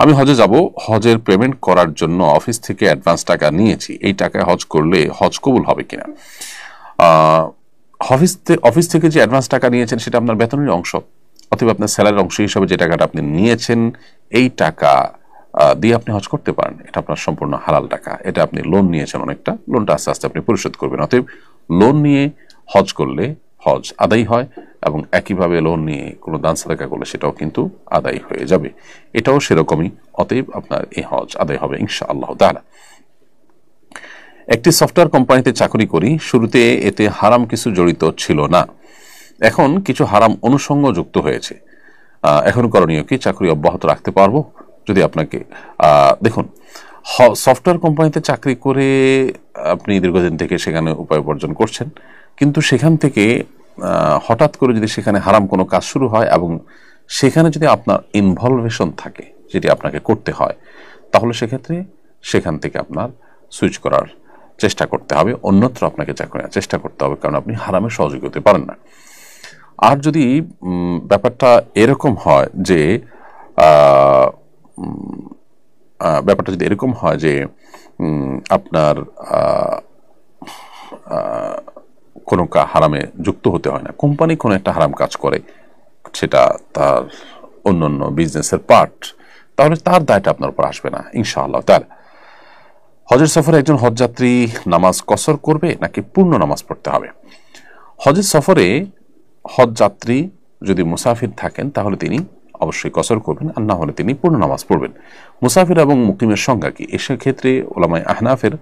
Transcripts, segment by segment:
আমি হজে যাব, হজের পেমেন্ট করার জন্য অফিস থেকে অ্যাডভান্স টাকা নিয়েছি, এই টাকায় হজ করলে হজ কবুল হবে কিনা? অফিস থেকে যে অ্যাডভান্স টাকা নিয়েছেন সেটা আপনার বেতনের অংশ, অথবা আপনার স্যালারির অংশ হিসাবে যে টাকাটা আপনি নিয়েছেন এই টাকা দিয়ে আপনি হজ করতে পারেন। এটা আপনার সম্পূর্ণ হালাল টাকা। এটা আপনি লোন নিয়েছেন অনেকটা, লোনটা আস্তে আস্তে আপনি পরিশোধ করবেন। অতএব লোন নিয়ে হজ করলে হজ আদায় হয়, এবং একইভাবে লোন নিয়ে কোনো দান সাদাকা করলে সেটাও কিন্তু আদায় হয়ে যাবে। এটাও সেরকমই। অতএব আপনার এই হজ আদায় হবে ইনশাআল্লাহ তাআলা। একটি সফটওয়্যার কোম্পানিতে চাকরি করি, শুরুতে এতে হারাম কিছু জড়িত ছিল না, এখন কিছু হারাম অনুষঙ্গ যুক্ত হয়েছে, এখন করণীয় কি? চাকরি অব্যাহত রাখতে পারবো? যদি আপনাকে দেখুন, সফটওয়্যার কোম্পানিতে চাকরি করে আপনি দীর্ঘদিন থেকে সেখানে উপায় উপার্জন করছেন, কিন্তু সেখান থেকে হঠাৎ করে যদি সেখানে হারাম কোনো কাজ শুরু হয় এবং সেখানে যদি আপনার ইনভলভেশন থাকে যেটি আপনাকে করতে হয়, তাহলে সেক্ষেত্রে সেখান থেকে আপনার সুইচ করার চেষ্টা করতে হবে, অন্যত্র আপনাকে চাকরি নেওয়ার চেষ্টা করতে হবে, কারণ আপনি হারামের সহযোগী হতে পারেন না। আর যদি ব্যাপারটা এরকম হয় যে আপনার কোনো হারামে যুক্ত হতে হয় না, কোম্পানি কোনো একটা হারাম কাজ করে, সেটা তার অন্যান্য বিজনেসের পার্ট, তাহলে তার দায়টা আপনার উপর আসবে না ইনশাআল্লাহ তাআলা। হজের সফরে একজন হজযাত্রী নামাজ কসর করবে নাকি পূর্ণ নামাজ পড়তে হবে? হজের সফরে হজযাত্রী যদি মুসাফির থাকেন তাহলে তিনি অবশ্যই কসর করবেন, আর না হলে তিনি পূর্ণ নামাজ পড়বেন। মুসাফির এবং মুকিমের সংজ্ঞা কি? এসব ক্ষেত্রে ওলামায়ে আহনাফের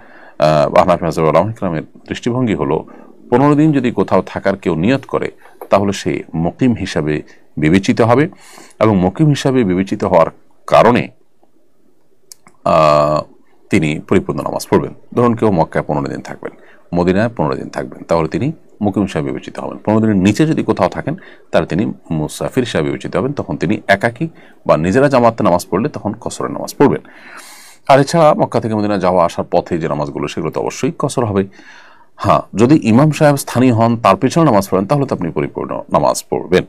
ইকরামের দৃষ্টিভঙ্গি হলো 15 দিন যদি কোথাও থাকার কেউ নিয়ত করে তাহলে সে মুকিম হিসাবে বিবেচিত হবে, এবং মুকিম হিসাবে বিবেচিত হওয়ার কারণে তিনি পরিপূর্ণ নামাজ পড়বেন। ধরুন কেউ মক্কায় 15 দিন থাকবেন, মদিনায় 15 দিন থাকবেন, তাহলে তিনি মুকিম হিসাবে বিবেচিত হবেন। 15 দিনের নিচে যদি কোথাও থাকেন তাহলে তিনি মুসাফির হিসাবে বিবেচিত হবেন, তখন তিনি একাকী বা নিজেরা জামাতে নামাজ পড়লে তখন কসরের নামাজ পড়বেন। আর এছাড়া মক্কা থেকে মদিনা যাওয়া আসার পথে যে নামাজগুলো সেগুলো তো অবশ্যই কসর হবে। হ্যাঁ, যদি ইমাম সাহেব স্থানীয় হন, তার পেছনে নামাজ পড়েন, তাহলে তো আপনি পরিপূর্ণ নামাজ পড়বেন।